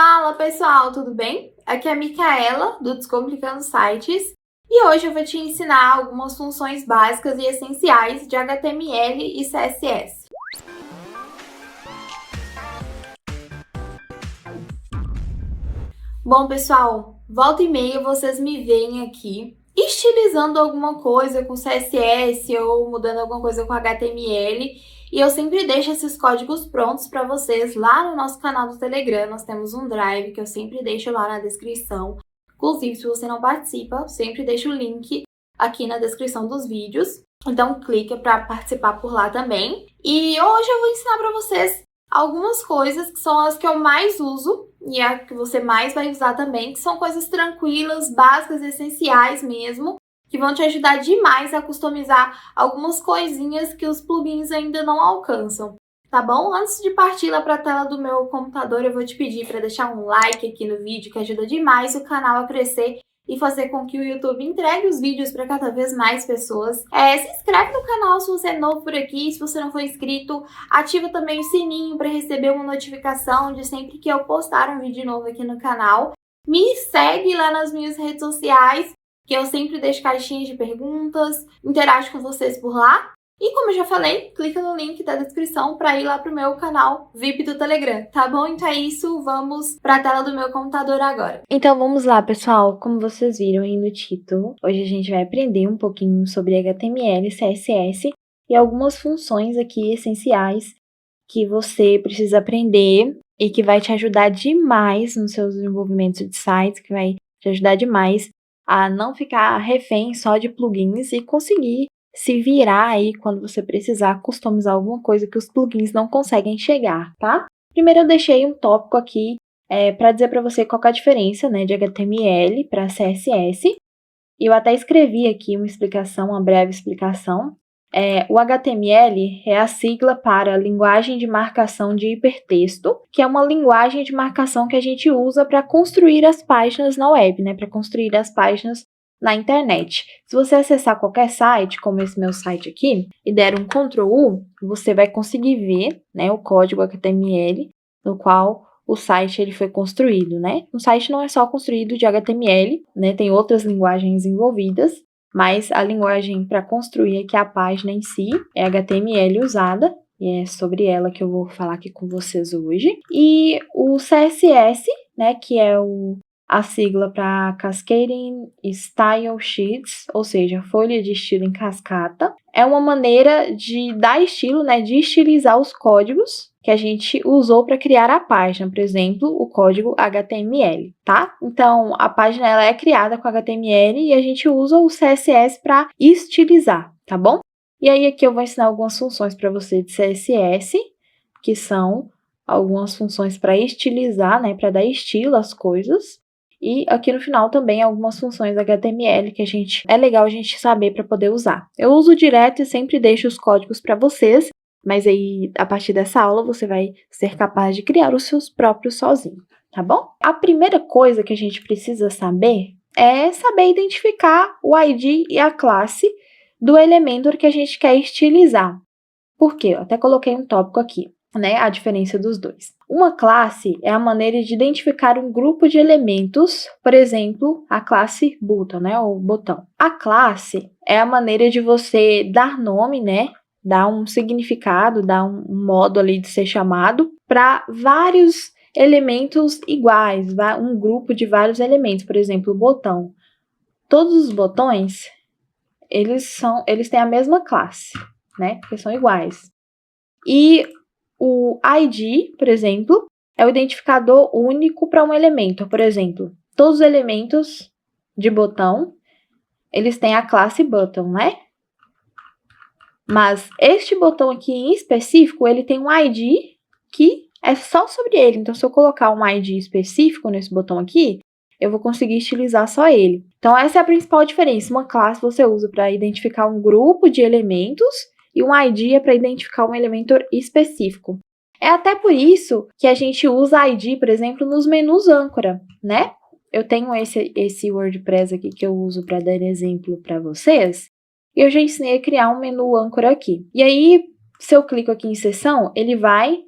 Fala pessoal, tudo bem? Aqui é a Micaela, do Descomplicando Sites, e hoje eu vou te ensinar algumas funções básicas e essenciais de HTML e CSS. Bom pessoal, volta e meia vocês me veem aqui estilizando alguma coisa com CSS ou mudando alguma coisa com HTML, e eu sempre deixo esses códigos prontos para vocês lá no nosso canal do Telegram. Nós temos um drive que eu sempre deixo lá na descrição. Inclusive, se você não participa, eu sempre deixo o link aqui na descrição dos vídeos. Então, clica para participar por lá também. E hoje eu vou ensinar para vocês algumas coisas que são as que eu mais uso e a que você mais vai usar também, que são coisas tranquilas, básicas, essenciais mesmo, que vão te ajudar demais a customizar algumas coisinhas que os plugins ainda não alcançam, tá bom? Antes de partir lá para a tela do meu computador, eu vou te pedir para deixar um like aqui no vídeo, que ajuda demais o canal a crescer e fazer com que o YouTube entregue os vídeos para cada vez mais pessoas. Se inscreve no canal se você é novo por aqui, se você não for inscrito, ativa também o sininho para receber uma notificação de sempre que eu postar um vídeo novo aqui no canal. Me segue lá nas minhas redes sociais, que eu sempre deixo caixinhas de perguntas, interajo com vocês por lá. E como eu já falei, clica no link da descrição para ir lá pro meu canal VIP do Telegram, tá bom? Então é isso, vamos para a tela do meu computador agora. Então vamos lá, pessoal. Como vocês viram aí no título, hoje a gente vai aprender um pouquinho sobre HTML, CSS e algumas funções aqui essenciais que você precisa aprender e que vai te ajudar demais nos seus desenvolvimentos de sites, que vai te ajudar demais a não ficar refém só de plugins e conseguir se virar aí quando você precisar customizar alguma coisa que os plugins não conseguem chegar, tá? Primeiro eu deixei um tópico aqui para dizer para você qual é a diferença, né, de HTML para CSS. E eu até escrevi aqui uma explicação, uma breve explicação. O HTML é a sigla para Linguagem de Marcação de Hipertexto, que é uma linguagem de marcação que a gente usa para construir as páginas na web, né, para construir as páginas na internet. Se você acessar qualquer site, como esse meu site aqui, e der um Ctrl U, você vai conseguir ver, né, o código HTML no qual o site ele foi construído, né? Um site não é só construído de HTML, né? Tem outras linguagens envolvidas, mas a linguagem para construir aqui a página em si é HTML usada, e é sobre ela que eu vou falar aqui com vocês hoje. E o CSS, né, que é a sigla para Cascading Style Sheets, ou seja, folha de estilo em cascata, é uma maneira de dar estilo, né, de estilizar os códigos que a gente usou para criar a página, por exemplo, o código HTML, tá? Então, a página ela é criada com HTML e a gente usa o CSS para estilizar, tá bom? E aí aqui eu vou ensinar algumas funções para você de CSS, que são algumas funções para estilizar, né, para dar estilo às coisas. E aqui no final também algumas funções HTML que é legal a gente saber para poder usar. Eu uso direto e sempre deixo os códigos para vocês, mas aí a partir dessa aula você vai ser capaz de criar os seus próprios sozinho, tá bom? A primeira coisa que a gente precisa saber é saber identificar o ID e a classe do Elementor que a gente quer estilizar. Por quê? Eu até coloquei um tópico aqui, né? A diferença dos dois. Uma classe é a maneira de identificar um grupo de elementos, por exemplo, a classe button, né? O botão. A classe é a maneira de você dar nome, né? Dar um significado, dar um modo ali de ser chamado para vários elementos iguais, um grupo de vários elementos, por exemplo, o botão. Todos os botões, eles têm a mesma classe, né? Porque são iguais. E o ID, por exemplo, é o identificador único para um elemento. Por exemplo, todos os elementos de botão, eles têm a classe button, né? Mas este botão aqui em específico, ele tem um ID que é só sobre ele. Então, se eu colocar um ID específico nesse botão aqui, eu vou conseguir estilizar só ele. Então, essa é a principal diferença. Uma classe você usa para identificar um grupo de elementos e um ID é para identificar um elemento específico. É até por isso que a gente usa ID, por exemplo, nos menus âncora, né? Eu tenho esse WordPress aqui que eu uso para dar exemplo para vocês. E eu já ensinei a criar um menu âncora aqui. E aí, se eu clico aqui em seção, ele vai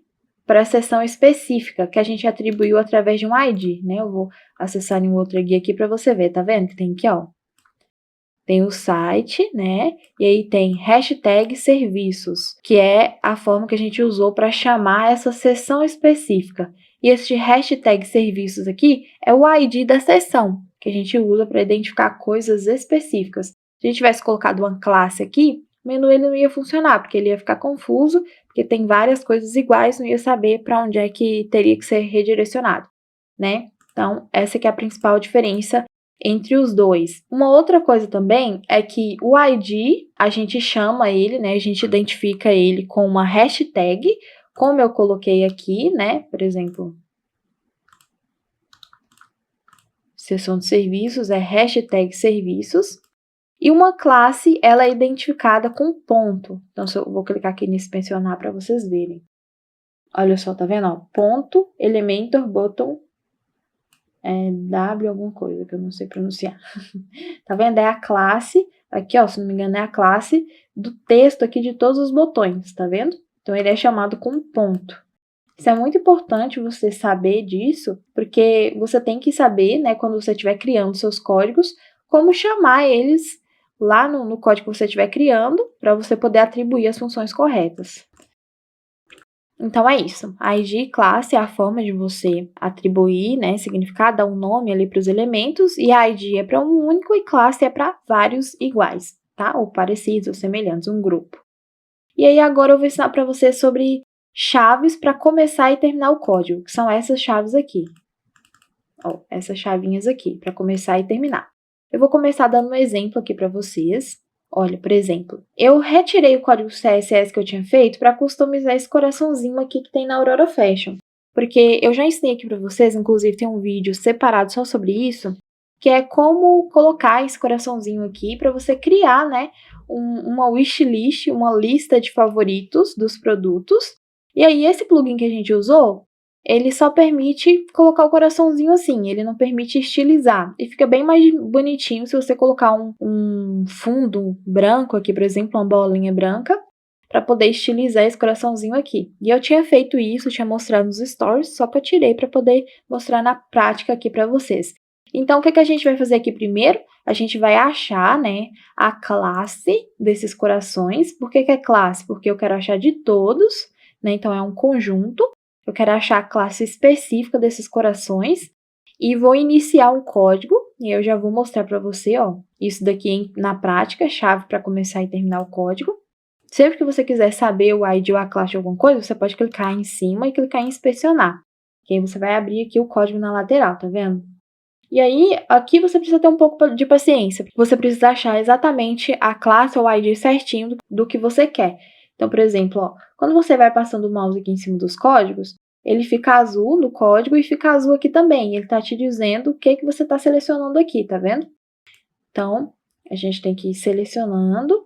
para a seção específica que a gente atribuiu através de um ID, né? Eu vou acessar em outra guia aqui para você ver, tá vendo? Tem aqui, ó. Tem o site, né? E aí tem hashtag serviços, que é a forma que a gente usou para chamar essa seção específica. E este hashtag serviços aqui é o ID da seção, que a gente usa para identificar coisas específicas. Se a gente tivesse colocado uma classe aqui, o menu ele não ia funcionar, porque ele ia ficar confuso, porque tem várias coisas iguais, não ia saber para onde é que teria que ser redirecionado, né? Então, essa que é a principal diferença entre os dois. Uma outra coisa também é que o ID, a gente chama ele, né? A gente identifica ele com uma hashtag, como eu coloquei aqui, né? Por exemplo, seção de serviços é hashtag serviços. E uma classe, ela é identificada com ponto. Então, eu vou clicar aqui nesse mencionar para vocês verem. Olha só, tá vendo? Ó, ponto, Elementor, button, W alguma coisa que eu não sei pronunciar. Tá vendo? É a classe, aqui ó, se não me engano é a classe do texto aqui de todos os botões, tá vendo? Então ele é chamado com ponto. Isso é muito importante você saber disso, porque você tem que saber, né, quando você estiver criando seus códigos, como chamar eles lá no código que você estiver criando, para você poder atribuir as funções corretas. Então é isso. A ID classe é a forma de você atribuir, né, significado, dar um nome ali para os elementos, e a ID é para um único e classe é para vários iguais, tá? Ou parecidos, ou semelhantes, um grupo. E aí agora eu vou ensinar para você sobre chaves para começar e terminar o código, que são essas chaves aqui. Ó, essas chavinhas aqui, para começar e terminar. Eu vou começar dando um exemplo aqui para vocês. Olha, por exemplo, eu retirei o código CSS que eu tinha feito para customizar esse coraçãozinho aqui que tem na Aurora Fashion. Porque eu já ensinei aqui para vocês, inclusive tem um vídeo separado só sobre isso, que é como colocar esse coraçãozinho aqui para você criar, né, uma wishlist, uma lista de favoritos dos produtos. E aí esse plugin que a gente usou, ele só permite colocar o coraçãozinho assim, ele não permite estilizar. E fica bem mais bonitinho se você colocar um fundo branco aqui, por exemplo, uma bolinha branca, para poder estilizar esse coraçãozinho aqui. E eu tinha feito isso, tinha mostrado nos stories, só que eu tirei para poder mostrar na prática aqui para vocês. Então, o que a gente vai fazer aqui primeiro? A gente vai achar, né, a classe desses corações. Por que é classe? Porque eu quero achar de todos, né, então é um conjunto. Eu quero achar a classe específica desses corações e vou iniciar um código e eu já vou mostrar para você, ó, isso daqui na prática, chave para começar e terminar o código. Sempre que você quiser saber o ID ou a classe de alguma coisa, você pode clicar em cima e clicar em inspecionar. E aí você vai abrir aqui o código na lateral, tá vendo? E aí, aqui você precisa ter um pouco de paciência. Você precisa achar exatamente a classe ou o ID certinho do que você quer. Então, por exemplo, ó, quando você vai passando o mouse aqui em cima dos códigos, ele fica azul no código e fica azul aqui também. Ele está te dizendo o que você está selecionando aqui, tá vendo? Então, a gente tem que ir selecionando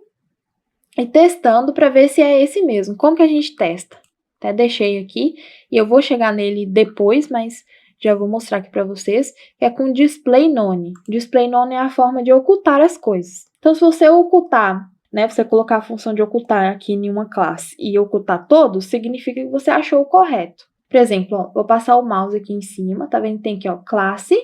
e testando para ver se é esse mesmo. Como que a gente testa? Até deixei aqui e eu vou chegar nele depois, mas já vou mostrar aqui para vocês, que é com display none. Display none é a forma de ocultar as coisas. Então, se você ocultar, né, você colocar a função de ocultar aqui em uma classe e ocultar todos, significa que você achou o correto. Por exemplo, ó, vou passar o mouse aqui em cima, tá vendo? Tem aqui, ó, classe,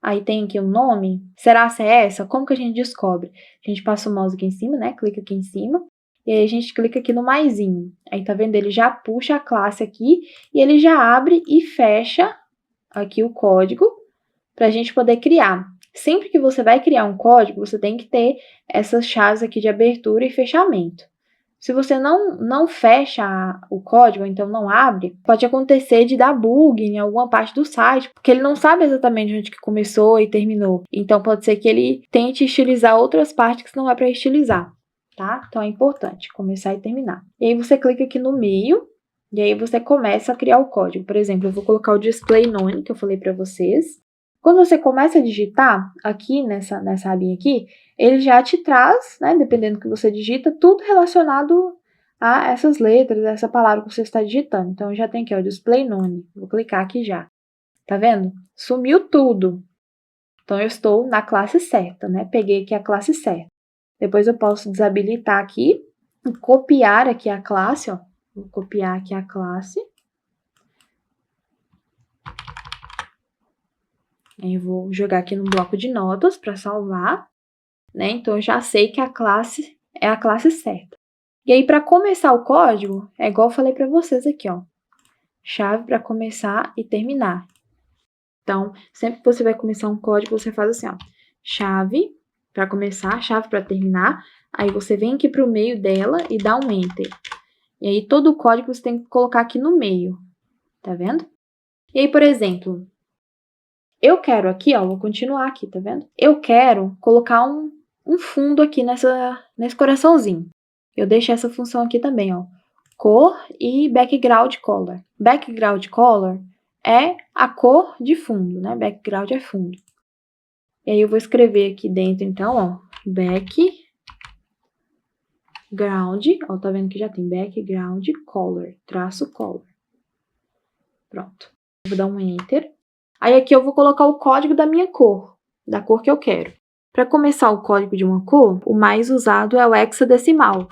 aí tem aqui o nome. Será que é essa? Como que a gente descobre? A gente passa o mouse aqui em cima, né, clica aqui em cima, e aí a gente clica aqui no maisinho. Aí tá vendo? Ele já puxa a classe aqui e ele já abre e fecha aqui o código para a gente poder criar. Sempre que você vai criar um código, você tem que ter essas chaves aqui de abertura e fechamento. Se você não fecha o código, então não abre, pode acontecer de dar bug em alguma parte do site, porque ele não sabe exatamente onde que começou e terminou. Então pode ser que ele tente estilizar outras partes que não é para estilizar, tá? Então é importante começar e terminar. E aí você clica aqui no meio, e aí você começa a criar o código. Por exemplo, eu vou colocar o display none, que eu falei para vocês. Quando você começa a digitar, aqui nessa abinha aqui, ele já te traz, né, dependendo do que você digita, tudo relacionado a essas letras, a essa palavra que você está digitando. Então, já tem aqui, ó, display none. Vou clicar aqui já. Tá vendo? Sumiu tudo. Então, eu estou na classe certa, né? Peguei aqui a classe certa. Depois eu posso desabilitar aqui e copiar aqui a classe, ó. Vou copiar aqui a classe. Aí eu vou jogar aqui no bloco de notas para salvar, né? Então, eu já sei que a classe é a classe certa. E aí, para começar o código, é igual eu falei para vocês aqui, ó. Chave para começar e terminar. Então, sempre que você vai começar um código, você faz assim, ó. Chave para começar, chave para terminar. Aí, você vem aqui para o meio dela e dá um Enter. E aí, todo o código você tem que colocar aqui no meio. Tá vendo? E aí, por exemplo, eu quero aqui, ó, vou continuar aqui, tá vendo? Eu quero colocar um fundo aqui nesse coraçãozinho. Eu deixo essa função aqui também, ó. Cor e background color. Background color é a cor de fundo, né? Background é fundo. E aí eu vou escrever aqui dentro, então, ó, background, ó, tá vendo que já tem background color, traço color. Pronto. Vou dar um Enter. Aí aqui eu vou colocar o código da minha cor, da cor que eu quero. Para começar o código de uma cor, o mais usado é o hexadecimal.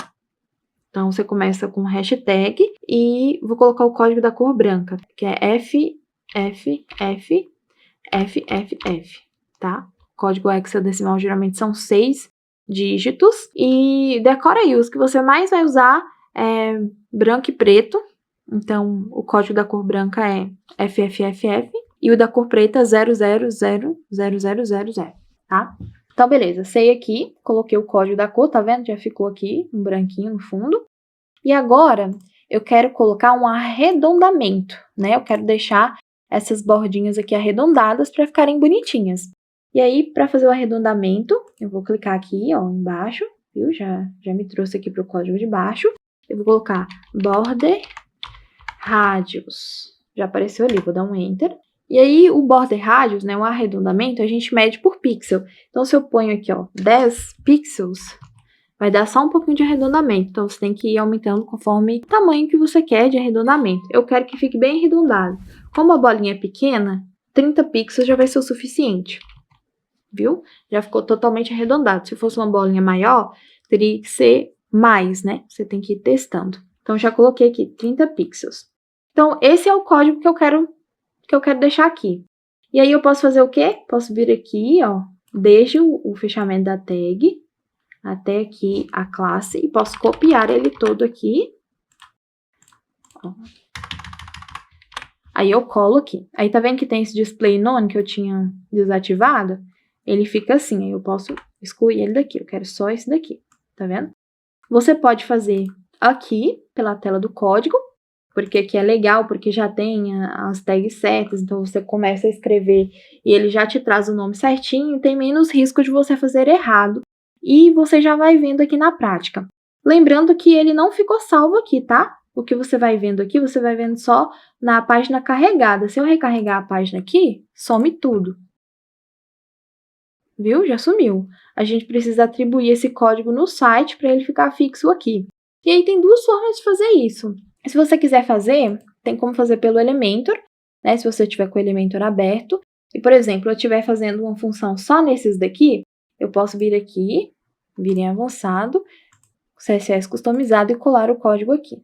Então, você começa com hashtag e vou colocar o código da cor branca, que é FFFFFF, tá? Código hexadecimal geralmente são 6 dígitos. E decora aí, os que você mais vai usar é branco e preto. Então, o código da cor branca é FFFF e o da cor preta 0000000, tá? Então, beleza, sei aqui, coloquei o código da cor, tá vendo? Já ficou aqui, um branquinho no fundo. E agora, eu quero colocar um arredondamento, né? Eu quero deixar essas bordinhas aqui arredondadas para ficarem bonitinhas. E aí, para fazer o arredondamento, eu vou clicar aqui, ó, embaixo, viu? Já me trouxe aqui para o código de baixo. Eu vou colocar border radius. Já apareceu ali, vou dar um Enter. E aí, o border radius, né, o arredondamento, a gente mede por pixel. Então, se eu ponho aqui, ó, 10 pixels, vai dar só um pouquinho de arredondamento. Então, você tem que ir aumentando conforme o tamanho que você quer de arredondamento. Eu quero que fique bem arredondado. Como a bolinha é pequena, 30 pixels já vai ser o suficiente. Viu? Já ficou totalmente arredondado. Se fosse uma bolinha maior, teria que ser mais, né? Você tem que ir testando. Então, já coloquei aqui 30 pixels. Então, esse é o código que eu quero deixar aqui. E aí, eu posso fazer o quê? Posso vir aqui, ó, desde o fechamento da tag até aqui a classe e posso copiar ele todo aqui. Ó. Aí, eu colo aqui. Aí, tá vendo que tem esse display none que eu tinha desativado? Ele fica assim, aí eu posso excluir ele daqui. Eu quero só esse daqui, tá vendo? Você pode fazer aqui, pela tela do código, porque aqui é legal, porque já tem as tags certas, então você começa a escrever e ele já te traz o nome certinho, tem menos risco de você fazer errado, e você já vai vendo aqui na prática. Lembrando que ele não ficou salvo aqui, tá? O que você vai vendo aqui, você vai vendo só na página carregada. Se eu recarregar a página aqui, some tudo. Viu? Já sumiu. A gente precisa atribuir esse código no site para ele ficar fixo aqui. E aí tem duas formas de fazer isso. Se você quiser fazer, tem como fazer pelo Elementor, né? Se você tiver com o Elementor aberto. E, por exemplo, eu estiver fazendo uma função só nesses daqui, eu posso vir aqui, vir em avançado, CSS customizado e colar o código aqui.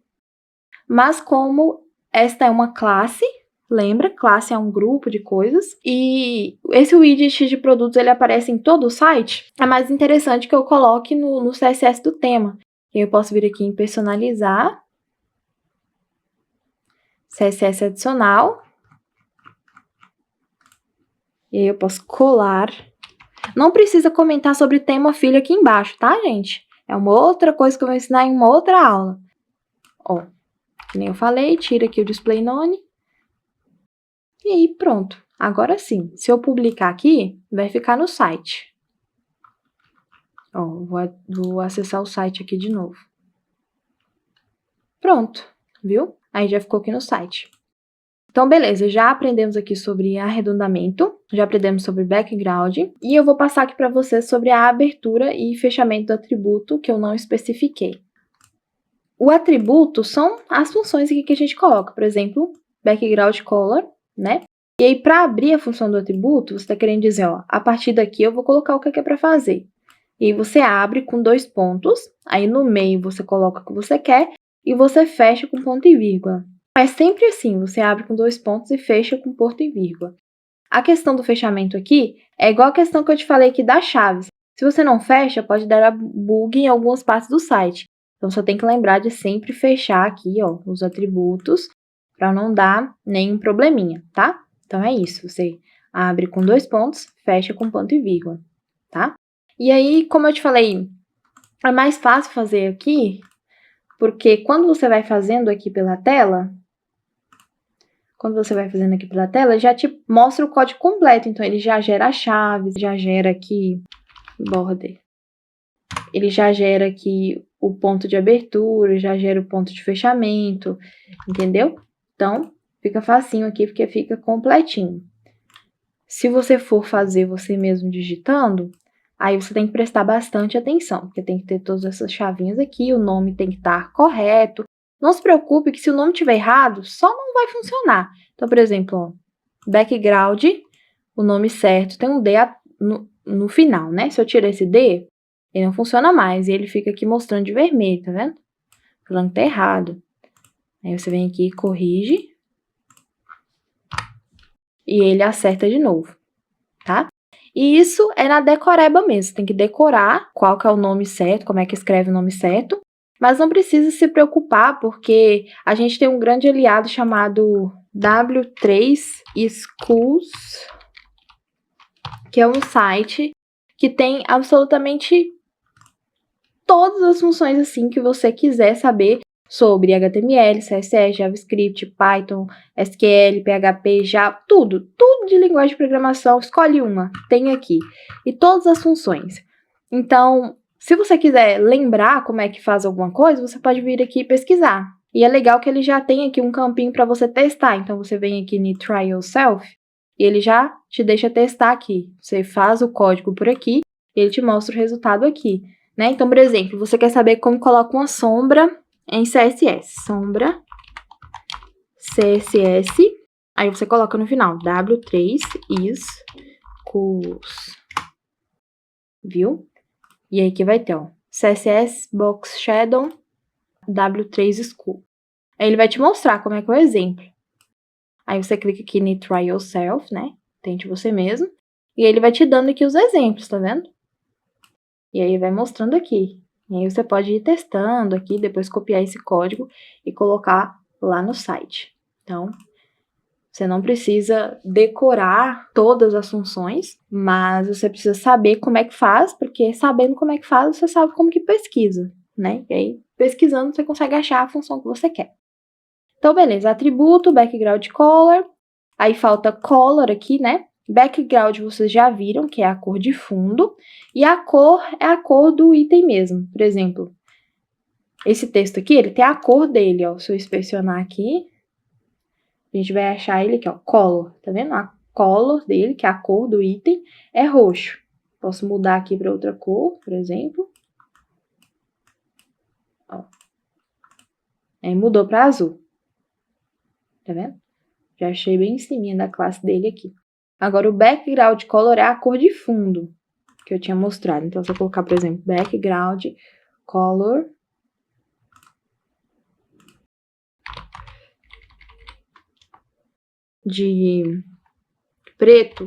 Mas como esta é uma classe, lembra? Classe é um grupo de coisas. E esse widget de produtos, ele aparece em todo o site. É mais interessante que eu coloque no CSS do tema. E eu posso vir aqui em personalizar. CSS adicional. E aí eu posso colar. Não precisa comentar sobre tema filho aqui embaixo, tá, gente? É uma outra coisa que eu vou ensinar em uma outra aula. Ó, que nem eu falei, tira aqui o display none. E aí, pronto. Agora sim, se eu publicar aqui, vai ficar no site. Ó, vou acessar o site aqui de novo. Pronto, viu? Aí já ficou aqui no site. Então, beleza, já aprendemos aqui sobre arredondamento, já aprendemos sobre background, e eu vou passar aqui para vocês sobre a abertura e fechamento do atributo que eu não especifiquei. O atributo são as funções aqui que a gente coloca, por exemplo, background color, né? E aí, para abrir a função do atributo, você está querendo dizer, ó, a partir daqui eu vou colocar o que é para fazer. E aí você abre com 2 pontos, aí no meio você coloca o que você quer e você fecha com ponto e vírgula. É sempre assim, você abre com 2 pontos e fecha com ponto e vírgula. A questão do fechamento aqui é igual a questão que eu te falei aqui das chaves. Se você não fecha, pode dar bug em algumas partes do site. Então, só tem que lembrar de sempre fechar aqui, ó, os atributos, para não dar nenhum probleminha, tá? Então, é isso. Você abre com 2 pontos, fecha com ponto e vírgula, tá? E aí, como eu te falei, é mais fácil fazer aqui, porque quando você vai fazendo aqui pela tela, já te mostra o código completo. Então, ele já gera as chaves, já gera aqui, border. Ele já gera aqui o ponto de abertura, já gera o ponto de fechamento, entendeu? Então, fica facinho aqui, porque fica completinho. Se você for fazer você mesmo digitando, aí você tem que prestar bastante atenção, porque tem que ter todas essas chavinhas aqui, o nome tem que estar correto. Não se preocupe que se o nome estiver errado, só não vai funcionar. Então, por exemplo, ó, background, o nome certo tem um D no final, né? Se eu tirar esse D, ele não funciona mais, e ele fica aqui mostrando de vermelho, tá vendo? Falando que tá errado. Aí você vem aqui e corrige. E ele acerta de novo, tá? E isso é na decoreba mesmo, tem que decorar qual que é o nome certo, como é que escreve o nome certo. Mas não precisa se preocupar, porque a gente tem um grande aliado chamado W3 Schools, que é um site que tem absolutamente todas as funções assim que você quiser saber sobre HTML, CSS, JavaScript, Python, SQL, PHP, Java, tudo de linguagem de programação, escolhe uma, tem aqui. E todas as funções. Então, se você quiser lembrar como é que faz alguma coisa, você pode vir aqui e pesquisar. E é legal que ele já tem aqui um campinho para você testar. Então, você vem aqui no Try Yourself e ele já te deixa testar aqui. Você faz o código por aqui e ele te mostra o resultado aqui. Né? Então, por exemplo, você quer saber como coloca uma sombra em CSS. Sombra CSS. Aí você coloca no final W3 schools. Viu? E aí que vai ter, ó, CSS Box Shadow W3 School. Aí ele vai te mostrar como é que é o exemplo. Aí você clica aqui no Try Yourself, né? Tente você mesmo. E ele vai te dando aqui os exemplos, tá vendo? E aí vai mostrando aqui. E aí você pode ir testando aqui, depois copiar esse código e colocar lá no site. Então, você não precisa decorar todas as funções, mas você precisa saber como é que faz, porque sabendo como é que faz, você sabe como que pesquisa, né? E aí, pesquisando, você consegue achar a função que você quer. Então, beleza. Atributo, background color. Aí falta color aqui, né? Background vocês já viram, que é a cor de fundo. E a cor é a cor do item mesmo. Por exemplo, esse texto aqui, ele tem a cor dele, ó. Se eu inspecionar aqui, a gente vai achar ele aqui, ó, color. Tá vendo? A color dele, que é a cor do item, é roxo. Posso mudar aqui para outra cor, por exemplo. Ó. Aí mudou para azul. Tá vendo? Já achei bem em cima da classe dele aqui. Agora, o background color é a cor de fundo que eu tinha mostrado. Então, se eu colocar, por exemplo, background color de preto,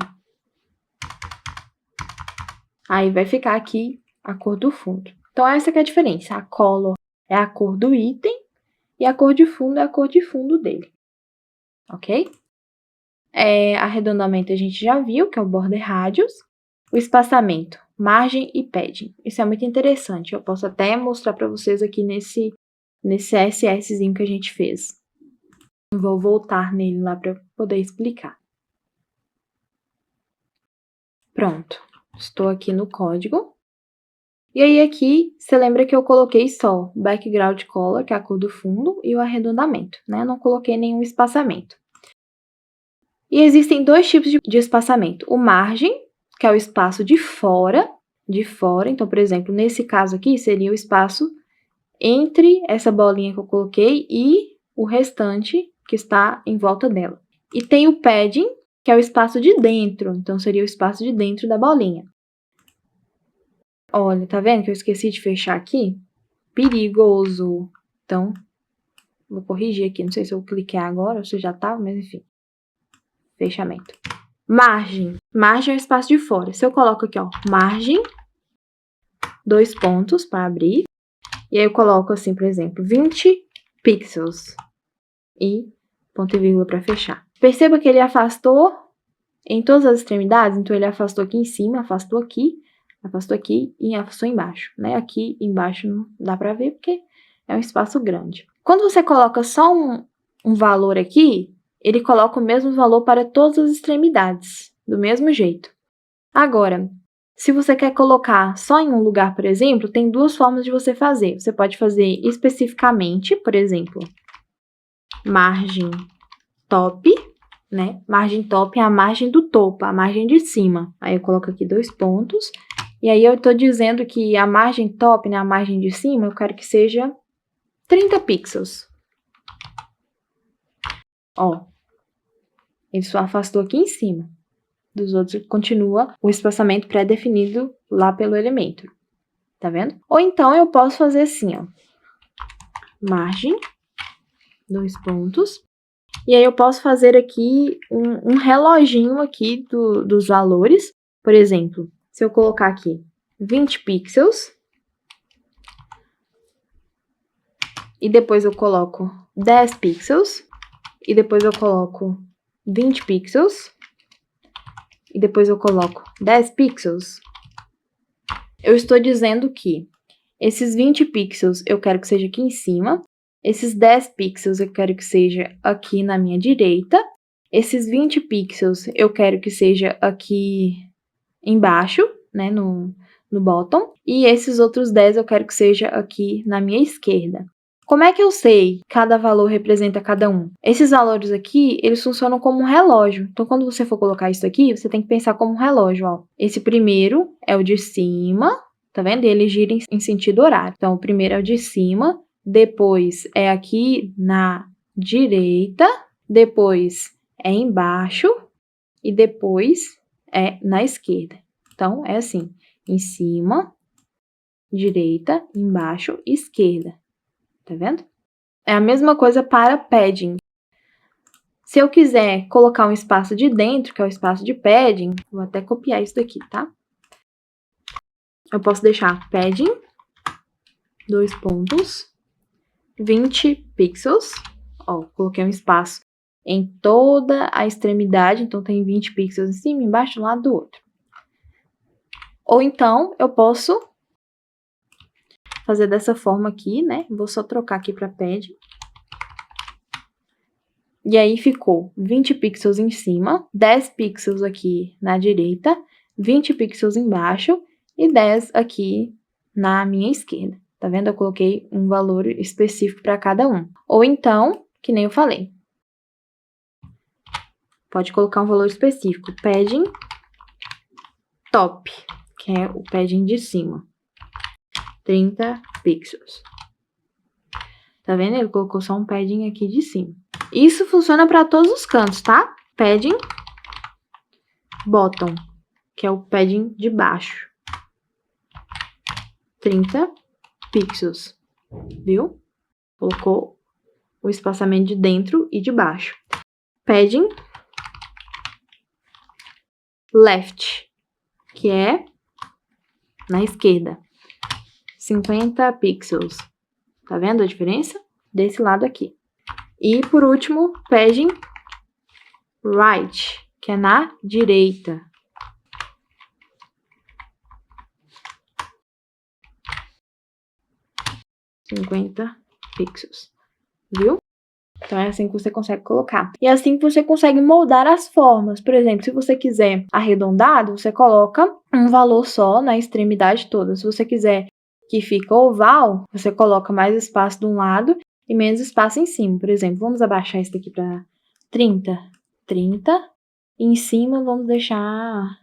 aí vai ficar aqui a cor do fundo. Então, essa que é a diferença. A color é a cor do item e a cor de fundo é a cor de fundo dele. Ok? Arredondamento a gente já viu, que é o border radius. O espaçamento, margem e padding. Isso é muito interessante. Eu posso até mostrar para vocês aqui nesse CSSzinho que a gente fez. Vou voltar nele lá para poder explicar. Pronto. Estou aqui no código. E aí aqui, você lembra que eu coloquei só background color, que é a cor do fundo, e o arredondamento, né? Eu não coloquei nenhum espaçamento. E existem dois tipos de espaçamento. O margem, que é o espaço de fora. Então, por exemplo, nesse caso aqui, seria o espaço entre essa bolinha que eu coloquei e o restante que está em volta dela. E tem o padding, que é o espaço de dentro. Então, seria o espaço de dentro da bolinha. Olha, tá vendo que eu esqueci de fechar aqui? Perigoso. Então, vou corrigir aqui. Não sei se eu cliquei agora ou se já estava, mas enfim. Fechamento. Margem. Margem é o espaço de fora. Se eu coloco aqui, ó, margem, 2 pontos para abrir. E aí eu coloco assim, por exemplo, 20 pixels. E ponto e vírgula para fechar. Perceba que ele afastou em todas as extremidades. Então, ele afastou aqui em cima, afastou aqui e afastou embaixo, né? Aqui embaixo não dá para ver porque é um espaço grande. Quando você coloca só um valor aqui, ele coloca o mesmo valor para todas as extremidades, do mesmo jeito. Agora, se você quer colocar só em um lugar, por exemplo, tem duas formas de você fazer. Você pode fazer especificamente, por exemplo, margem top, né? Margem top é a margem do topo, a margem de cima. Aí eu coloco aqui 2 pontos. E aí eu tô dizendo que a margem top, né, a margem de cima, eu quero que seja 30 pixels. Ó, ele só afastou aqui em cima. Dos outros continua o espaçamento pré-definido lá pelo Elementor. Tá vendo? Ou então eu posso fazer assim, ó. Margem, 2 pontos. E aí eu posso fazer aqui um reloginho aqui dos valores. Por exemplo, se eu colocar aqui 20 pixels. E depois eu coloco 10 pixels. E depois eu coloco 20 pixels. E depois eu coloco 10 pixels. Eu estou dizendo que esses 20 pixels eu quero que seja aqui em cima. Esses 10 pixels eu quero que seja aqui na minha direita. Esses 20 pixels eu quero que seja aqui embaixo, né, no bottom. E esses outros 10 eu quero que seja aqui na minha esquerda. Como é que eu sei que cada valor representa cada um? Esses valores aqui, eles funcionam como um relógio. Então, quando você for colocar isso aqui, você tem que pensar como um relógio, ó. Esse primeiro é o de cima, tá vendo? Ele gira em sentido horário. Então, o primeiro é o de cima, depois é aqui na direita, depois é embaixo e depois é na esquerda. Então, é assim, em cima, direita, embaixo, esquerda. Tá vendo? É a mesma coisa para padding. Se eu quiser colocar um espaço de dentro, que é o espaço de padding, vou até copiar isso daqui, tá? Eu posso deixar padding, 2 pontos, 20 pixels. Ó, coloquei um espaço em toda a extremidade, então tem 20 pixels em cima, embaixo, do lado do outro. Ou então, eu posso fazer dessa forma aqui, né? Vou só trocar aqui para padding. E aí ficou 20 pixels em cima, 10 pixels aqui na direita, 20 pixels embaixo e 10 aqui na minha esquerda. Tá vendo? Eu coloquei um valor específico para cada um. Ou então, que nem eu falei, pode colocar um valor específico, padding top, que é o padding de cima, 30 pixels. Tá vendo? Ele colocou só um padding aqui de cima. Isso funciona para todos os cantos, tá? Padding bottom, que é o padding de baixo. 30 pixels, viu? Colocou o espaçamento de dentro e de baixo. Padding left, que é na esquerda. 50 pixels. Tá vendo a diferença? Desse lado aqui. E, por último, padding right, que é na direita. (50 pixels). Viu? Então, é assim que você consegue colocar. E é assim que você consegue moldar as formas. Por exemplo, se você quiser arredondado, você coloca um valor só na extremidade toda. Se você quiser que fique oval, você coloca mais espaço de um lado e menos espaço em cima. Por exemplo, vamos abaixar isso daqui para 30. 30. E em cima, vamos deixar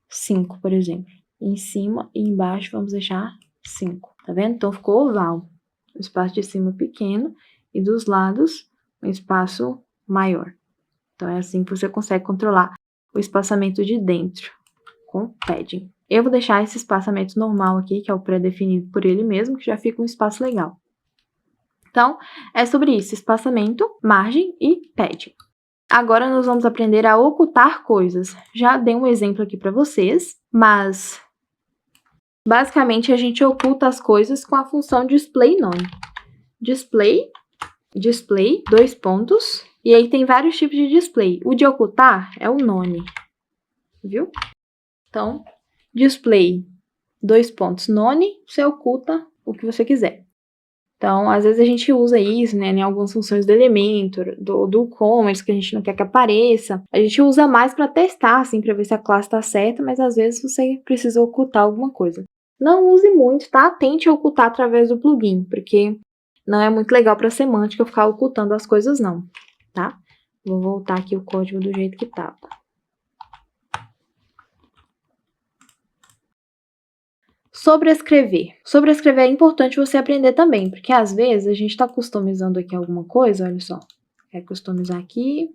5, por exemplo. Em cima e embaixo, vamos deixar 5. Tá vendo? Então, ficou oval. O espaço de cima pequeno e dos lados, um espaço maior. Então, é assim que você consegue controlar o espaçamento de dentro com padding. Eu vou deixar esse espaçamento normal aqui, que é o pré-definido por ele mesmo, que já fica um espaço legal. Então, é sobre isso, espaçamento, margem e padding. Agora nós vamos aprender a ocultar coisas. Já dei um exemplo aqui para vocês, mas basicamente a gente oculta as coisas com a função display none. Display, 2 pontos, e aí tem vários tipos de display. O de ocultar é o none, viu? Então, display, 2 pontos, none, você oculta o que você quiser. Então, às vezes a gente usa isso, né, em algumas funções do Elementor, do Commerce, que a gente não quer que apareça. A gente usa mais para testar, assim, para ver se a classe está certa, mas às vezes você precisa ocultar alguma coisa. Não use muito, tá? Tente ocultar através do plugin, porque não é muito legal para semântica ficar ocultando as coisas, não, tá? Vou voltar aqui o código do jeito que estava. Sobrescrever. Sobrescrever é importante você aprender também, porque às vezes a gente está customizando aqui alguma coisa, olha só. Quer customizar aqui.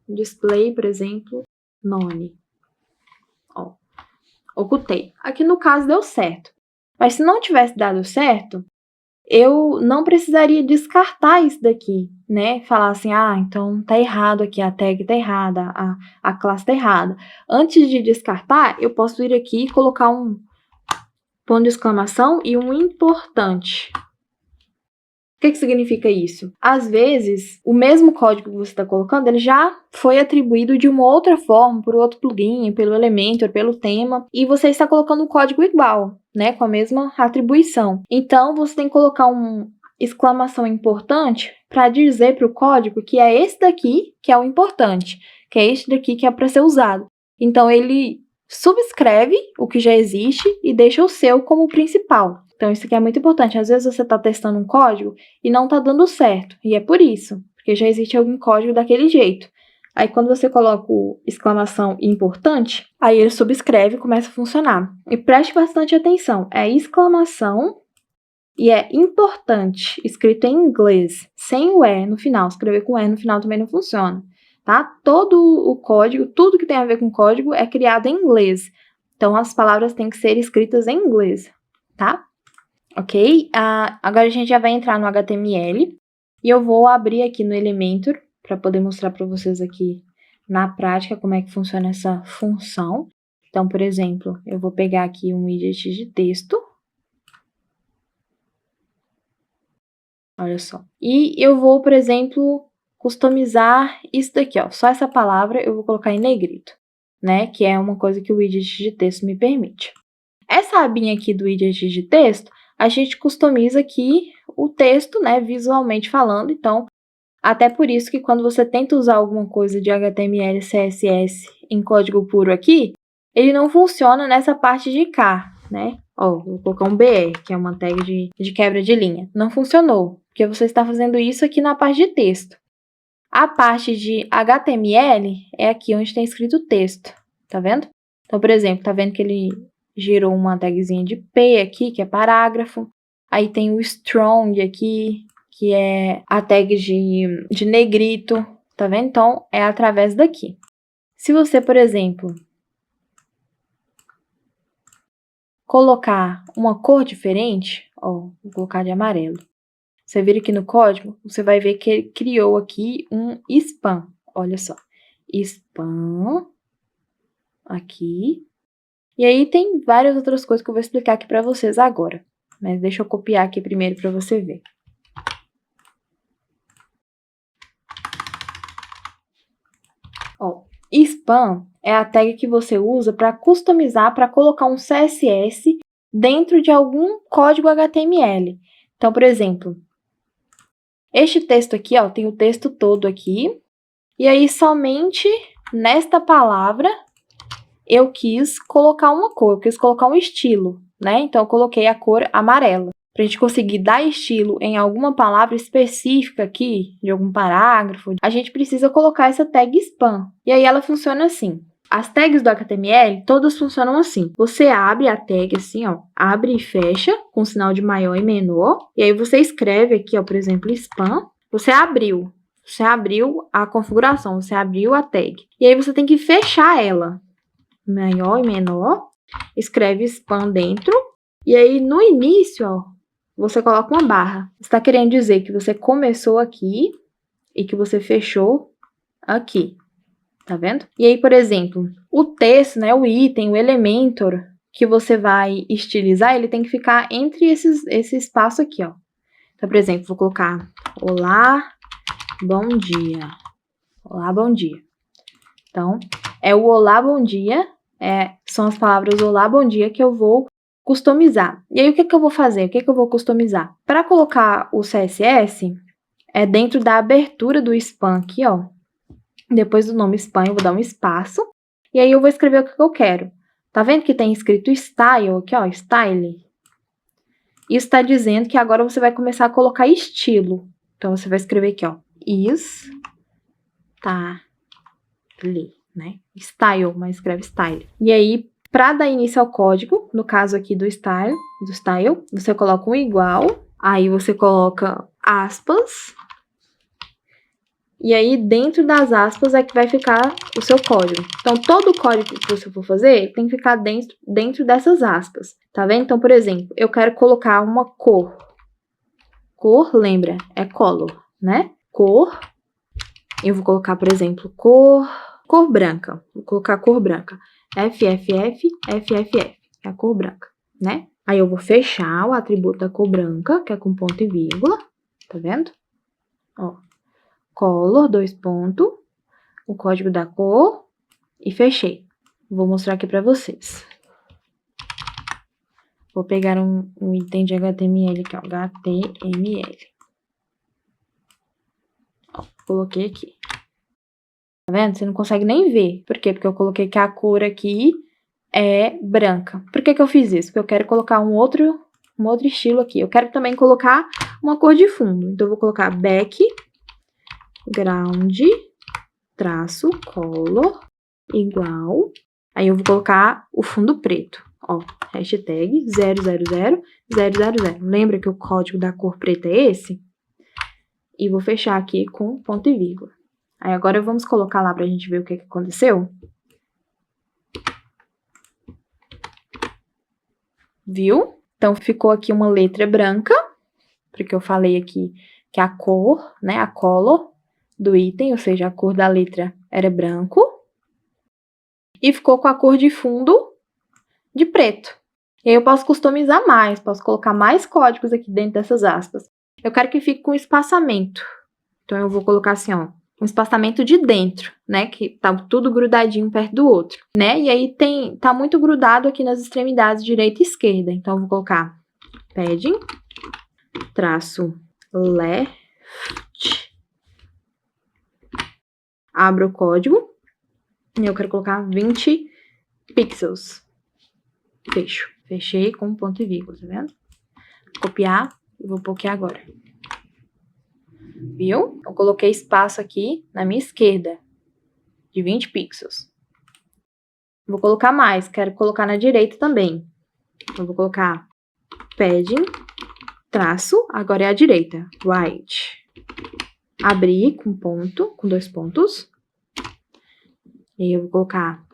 Display, por exemplo, none. Ó, ocultei. Aqui no caso deu certo. Mas se não tivesse dado certo, eu não precisaria descartar isso daqui, né? Falar assim, então tá errado aqui, a tag tá errada, a classe tá errada. Antes de descartar, eu posso vir aqui e colocar um ponto de exclamação e um importante. O que significa isso? Às vezes, o mesmo código que você está colocando, ele já foi atribuído de uma outra forma, por outro plugin, pelo Elementor, pelo tema, e você está colocando um código igual, né, com a mesma atribuição. Então, você tem que colocar um exclamação importante para dizer para o código que é esse daqui que é o importante, que é este daqui que é para ser usado. Então, ele subscreve o que já existe e deixa o seu como principal. Então, isso aqui é muito importante. Às vezes você está testando um código e não está dando certo. E é por isso, porque já existe algum código daquele jeito. Aí, quando você coloca o exclamação importante, aí ele subscreve e começa a funcionar. E preste bastante atenção. É exclamação e é importante, escrito em inglês, sem o E no final. Escrever com E no final também não funciona, tá? Todo o código, tudo que tem a ver com código é criado em inglês. Então, as palavras têm que ser escritas em inglês, tá? Ok? Agora a gente já vai entrar no HTML e eu vou abrir aqui no Elementor para poder mostrar para vocês aqui na prática como é que funciona essa função. Então, por exemplo, eu vou pegar aqui um widget de texto. Olha só. E eu vou, por exemplo, customizar isso daqui, ó. Só essa palavra eu vou colocar em negrito, né? Que é uma coisa que o widget de texto me permite. Essa abinha aqui do widget de texto, a gente customiza aqui o texto, né, visualmente falando. Então, até por isso que quando você tenta usar alguma coisa de HTML, CSS em código puro aqui, ele não funciona nessa parte de cá, né? Ó, vou colocar um BR, que é uma tag de quebra de linha. Não funcionou, porque você está fazendo isso aqui na parte de texto. A parte de HTML é aqui onde tem escrito texto, tá vendo? Então, por exemplo, tá vendo que ele gerou uma tagzinha de P aqui, que é parágrafo. Aí tem o strong aqui, que é a tag de negrito, tá vendo? Então, é através daqui. Se você, por exemplo, colocar uma cor diferente, ó, vou colocar de amarelo. Você vir aqui no código, você vai ver que ele criou aqui um span. Olha só, span, aqui. E aí tem várias outras coisas que eu vou explicar aqui para vocês agora. Mas deixa eu copiar aqui primeiro para você ver. Ó, span é a tag que você usa para customizar, para colocar um CSS dentro de algum código HTML. Então, por exemplo, este texto aqui, ó, tem o texto todo aqui. E aí, somente nesta palavra, eu quis colocar uma cor, eu quis colocar um estilo, né? Então, eu coloquei a cor amarela. Para a gente conseguir dar estilo em alguma palavra específica aqui, de algum parágrafo, a gente precisa colocar essa tag span. E aí, ela funciona assim. As tags do HTML, todas funcionam assim. Você abre a tag assim, ó, abre e fecha, com sinal de maior e menor. E aí, você escreve aqui, ó, por exemplo, span. Você abriu a configuração, você abriu a tag. E aí, você tem que fechar ela. Maior e menor, escreve span dentro, e aí no início, ó, você coloca uma barra. Está querendo dizer que você começou aqui e que você fechou aqui. Tá vendo? E aí, por exemplo, o texto, né, o item, o Elementor que você vai estilizar, ele tem que ficar entre esse espaço aqui, ó. Então, por exemplo, vou colocar olá, bom dia. Olá, bom dia. Então, é o olá, bom dia, são as palavras olá, bom dia que eu vou customizar. E aí, o que que eu vou fazer? O que que eu vou customizar? Para colocar o CSS, é dentro da abertura do span aqui, ó. Depois do nome span, eu vou dar um espaço. E aí, eu vou escrever o que eu quero. Tá vendo que tem escrito style aqui, ó, style? Isso está dizendo que agora você vai começar a colocar estilo. Então, você vai escrever aqui, ó, né? Style, mas escreve style. E aí, para dar início ao código, no caso aqui do style, você coloca um igual, aí você coloca aspas, e aí dentro das aspas é que vai ficar o seu código. Então, todo o código que você for fazer tem que ficar dentro dessas aspas, tá vendo? Então, por exemplo, eu quero colocar uma cor. Cor, lembra, é color, né? Cor, eu vou colocar, por exemplo, cor branca. Vou colocar cor branca. FFF, FFF, é a cor branca, né? Aí eu vou fechar o atributo da cor branca, que é com ponto e vírgula, tá vendo? Ó, color, 2 pontos, o código da cor e fechei. Vou mostrar aqui pra vocês. Vou pegar um item de HTML aqui, ó, HTML. Ó, coloquei aqui. Tá vendo? Você não consegue nem ver. Por quê? Porque eu coloquei que a cor aqui é branca. Por que que eu fiz isso? Porque eu quero colocar um outro estilo aqui. Eu quero também colocar uma cor de fundo. Então, eu vou colocar background, traço, color, igual. Aí, eu vou colocar o fundo preto. Ó, hashtag 000. Lembra que o código da cor preta é esse? E vou fechar aqui com ponto e vírgula. Aí, agora vamos colocar lá pra gente ver o que aconteceu. Viu? Então, ficou aqui uma letra branca, porque eu falei aqui que a cor, né, a color do item, ou seja, a cor da letra era branco. E ficou com a cor de fundo de preto. E aí eu posso customizar mais, posso colocar mais códigos aqui dentro dessas aspas. Eu quero que fique com espaçamento. Então, eu vou colocar assim, ó, um espaçamento de dentro, né, que tá tudo grudadinho perto do outro, né, e aí tá muito grudado aqui nas extremidades direita e esquerda, então eu vou colocar padding, traço left, abro o código, e eu quero colocar 20 pixels, fechei com ponto e vírgula, tá vendo? Vou copiar e vou pôr aqui agora. Viu? Eu coloquei espaço aqui na minha esquerda, de 20 pixels. Vou colocar mais, quero colocar na direita também. Eu vou colocar padding, traço, agora é a direita, right. Abrir com ponto, com 2 pontos. E aí eu vou colocar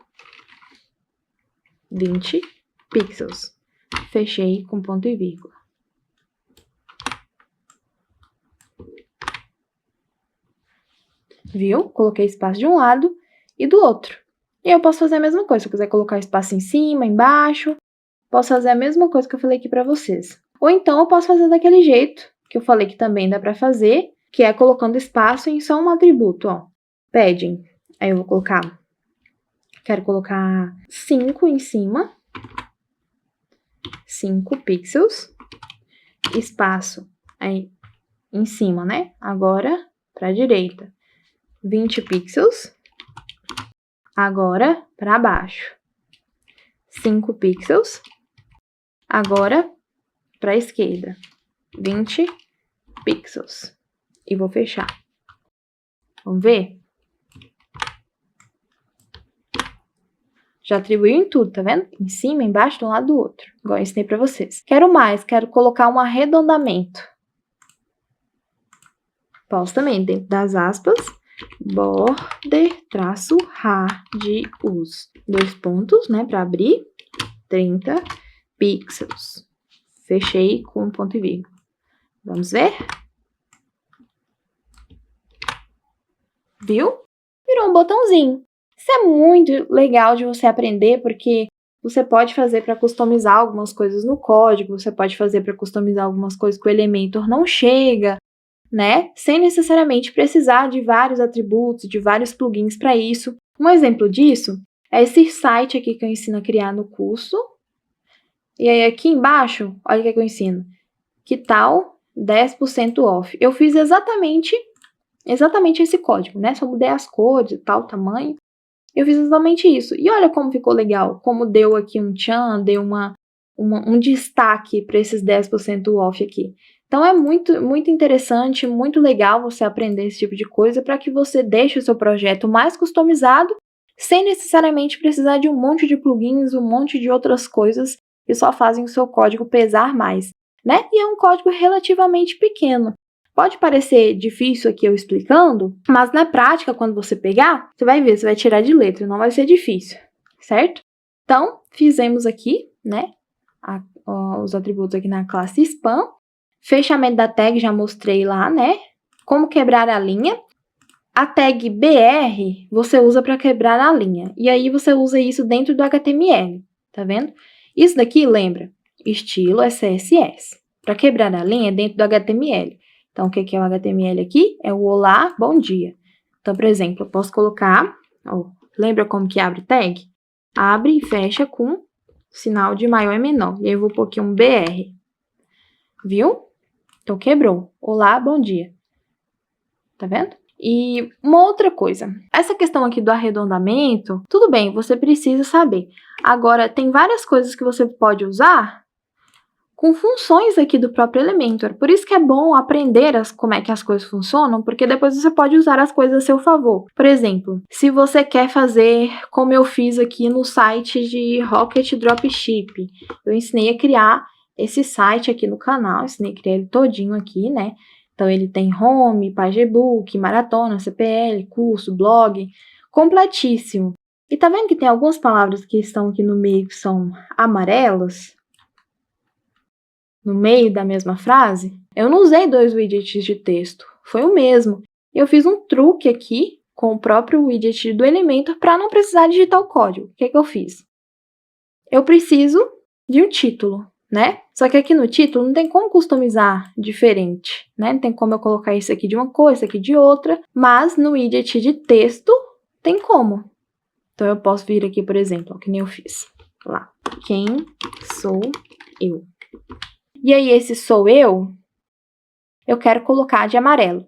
20 pixels. Fechei com ponto e vírgula. Viu? Coloquei espaço de um lado e do outro. E eu posso fazer a mesma coisa. Se eu quiser colocar espaço em cima, embaixo, posso fazer a mesma coisa que eu falei aqui pra vocês. Ou então, eu posso fazer daquele jeito, que eu falei que também dá pra fazer, que é colocando espaço em só um atributo, ó. Padding. Aí eu vou colocar... Quero colocar 5 em cima. 5 pixels. Espaço aí em cima, né? Agora, pra direita. 20 pixels. Agora, para baixo. 5 pixels. Agora, para a esquerda. 20 pixels. E vou fechar. Vamos ver? Já atribuiu em tudo, tá vendo? Em cima, embaixo, de um lado do outro. Igual eu ensinei para vocês. Quero mais, quero colocar um arredondamento. Posso também, dentro das aspas... border, traço, radius. 2 pontos, né, para abrir. 30 pixels. Fechei com ponto e vírgula. Vamos ver? Viu? Virou um botãozinho. Isso é muito legal de você aprender, porque você pode fazer para customizar algumas coisas no código, você pode fazer para customizar algumas coisas que o Elementor não chega, né? Sem necessariamente precisar de vários atributos, de vários plugins para isso. Um exemplo disso é esse site aqui que eu ensino a criar no curso. E aí aqui embaixo, olha o que eu ensino. Que tal 10% off? Eu fiz exatamente esse código, né? Só mudei as cores e tal, o tamanho. Eu fiz exatamente isso. E olha como ficou legal, como deu aqui um tchan, deu um destaque para esses 10% off aqui. Então é muito, muito interessante, muito legal você aprender esse tipo de coisa para que você deixe o seu projeto mais customizado, sem necessariamente precisar de um monte de plugins, um monte de outras coisas que só fazem o seu código pesar mais, né? E é um código relativamente pequeno. Pode parecer difícil aqui eu explicando, mas na prática, quando você pegar, você vai ver, você vai tirar de letra, não vai ser difícil, certo? Então, fizemos aqui, né, os atributos aqui na classe spam. Fechamento da tag, já mostrei lá, né? Como quebrar a linha. A tag BR, você usa para quebrar a linha. E aí, você usa isso dentro do HTML, tá vendo? Isso daqui, lembra? Estilo é CSS. Para quebrar a linha é dentro do HTML. Então, o que é o HTML aqui? É o olá, bom dia. Então, por exemplo, eu posso colocar... Ó, lembra como que abre tag? Abre e fecha com sinal de maior e menor. E aí, eu vou pôr aqui um BR. Viu? Então, quebrou. Olá, bom dia. Tá vendo? E uma outra coisa. Essa questão aqui do arredondamento, tudo bem, você precisa saber. Agora, tem várias coisas que você pode usar com funções aqui do próprio Elementor. Por isso que é bom aprender como é que as coisas funcionam, porque depois você pode usar as coisas a seu favor. Por exemplo, se você quer fazer como eu fiz aqui no site de Rocket Dropship, eu ensinei a criar esse site aqui no canal, ensinei a criar ele todinho aqui, né? Então, ele tem home, pagebook, maratona, CPL, curso, blog, completíssimo. E tá vendo que tem algumas palavras que estão aqui no meio que são amarelas? No meio da mesma frase? Eu não usei 2 widgets de texto, foi o mesmo. Eu fiz um truque aqui com o próprio widget do Elementor para não precisar digitar o código. O que eu fiz? Eu preciso de um título, né? Só que aqui no título não tem como customizar diferente, né? Não tem como eu colocar isso aqui de uma cor, isso aqui de outra, mas no widget de texto tem como. Então, eu posso vir aqui, por exemplo, ó, que nem eu fiz lá. Quem sou eu? E aí, esse sou eu quero colocar de amarelo.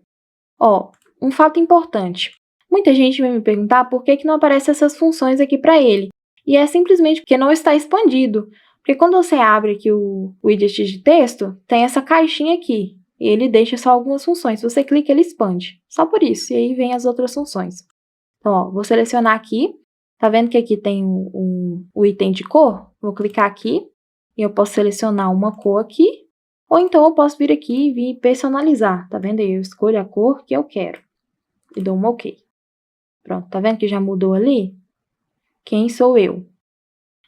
Ó, um fato importante. Muita gente vem me perguntar por que não aparecem essas funções aqui para ele. E é simplesmente porque não está expandido. Porque quando você abre aqui o widget de texto, tem essa caixinha aqui. E ele deixa só algumas funções. Se você clica, ele expande. Só por isso. E aí vem as outras funções. Então, ó, vou selecionar aqui. Tá vendo que aqui tem o item de cor? Vou clicar aqui. E eu posso selecionar uma cor aqui. Ou então eu posso vir aqui e vir personalizar. Tá vendo aí? Eu escolho a cor que eu quero. E dou um OK. Pronto, tá vendo que já mudou ali? Quem sou eu?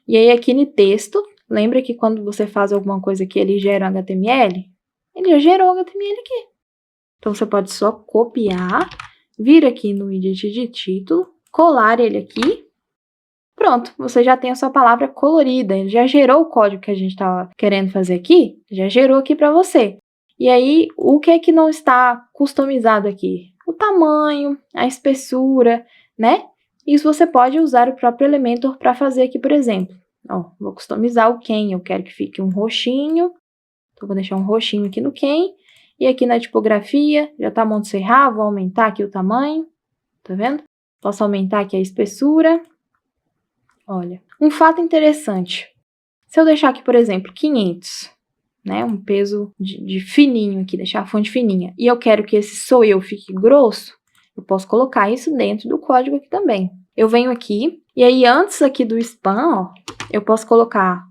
E aí aqui no texto, lembra que quando você faz alguma coisa aqui, ele gera um HTML? Ele já gerou o HTML aqui. Então, você pode só copiar, vir aqui no widget de título, colar ele aqui. Pronto, você já tem a sua palavra colorida. Ele já gerou o código que a gente estava querendo fazer aqui, já gerou aqui para você. E aí, o que é que não está customizado aqui? O tamanho, a espessura, né? Isso você pode usar o próprio Elementor para fazer aqui, por exemplo. Ó, vou customizar o quem, eu quero que fique um roxinho. Então, vou deixar um roxinho aqui no quem. E aqui na tipografia, já está Montserrat, vou aumentar aqui o tamanho. Tá vendo? Posso aumentar aqui a espessura. Olha, um fato interessante. Se eu deixar aqui, por exemplo, 500, né, um peso de fininho aqui, deixar a fonte fininha, e eu quero que esse sou eu fique grosso, eu posso colocar isso dentro do código aqui também. Eu venho aqui, e aí antes aqui do spam, ó, eu posso colocar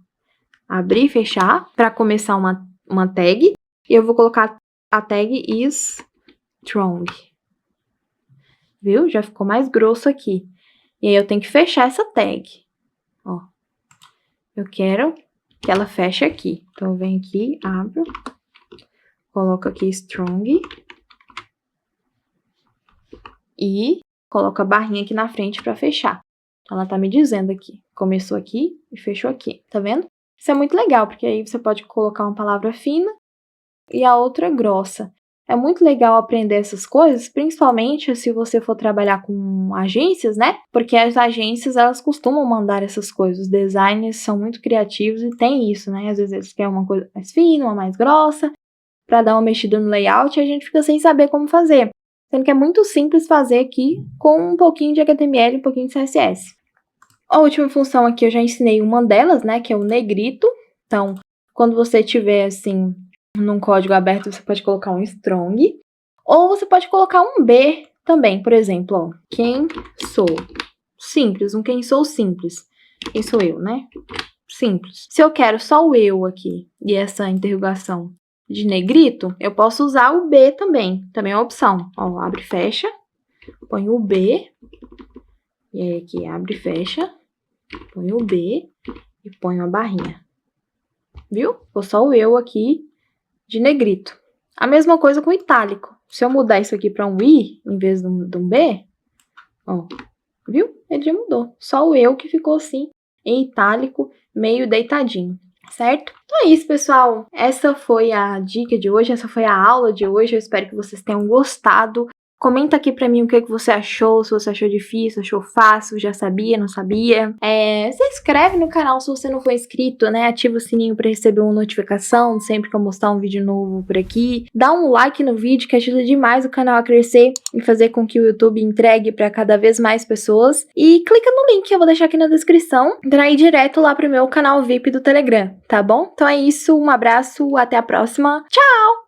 abrir e fechar para começar uma tag, e eu vou colocar a tag is strong. Viu? Já ficou mais grosso aqui. E aí eu tenho que fechar essa tag. Ó, eu quero que ela feche aqui. Então, eu venho aqui, abro, coloco aqui strong e coloco a barrinha aqui na frente para fechar. Ela tá me dizendo aqui, começou aqui e fechou aqui, tá vendo? Isso é muito legal, porque aí você pode colocar uma palavra fina e a outra grossa. É muito legal aprender essas coisas, principalmente se você for trabalhar com agências, né? Porque as agências, elas costumam mandar essas coisas. Os designers são muito criativos e tem isso, né? Às vezes eles querem uma coisa mais fina, uma mais grossa, para dar uma mexida no layout e a gente fica sem saber como fazer. Sendo que é muito simples fazer aqui com um pouquinho de HTML e um pouquinho de CSS. A última função aqui eu já ensinei uma delas, né? Que é o negrito. Então, quando você tiver, assim, num código aberto, você pode colocar um strong. Ou você pode colocar um B também. Por exemplo, ó, quem sou? Simples, um quem sou simples. Quem sou eu, né? Simples. Se eu quero só o eu aqui e essa interrogação de negrito, eu posso usar o B também. Também é uma opção. Ó, abre e fecha. Põe o B. E aí aqui abre e fecha. Põe o B e põe uma barrinha. Viu? Ficou só o eu aqui de negrito. A mesma coisa com itálico. Se eu mudar isso aqui para um I em vez de um B, ó, viu? Ele já mudou. Só o eu que ficou assim, em itálico, meio deitadinho, certo? Então é isso, pessoal. Essa foi a dica de hoje, essa foi a aula de hoje. Eu espero que vocês tenham gostado. Comenta aqui pra mim o que você achou, se você achou difícil, achou fácil, já sabia, não sabia. Se inscreve no canal se você não for inscrito, né? Ativa o sininho pra receber uma notificação sempre que eu mostrar um vídeo novo por aqui. Dá um like no vídeo que ajuda demais o canal a crescer e fazer com que o YouTube entregue pra cada vez mais pessoas. E clica no link que eu vou deixar aqui na descrição pra ir direto lá pro meu canal VIP do Telegram, tá bom? Então é isso, um abraço, até a próxima. Tchau!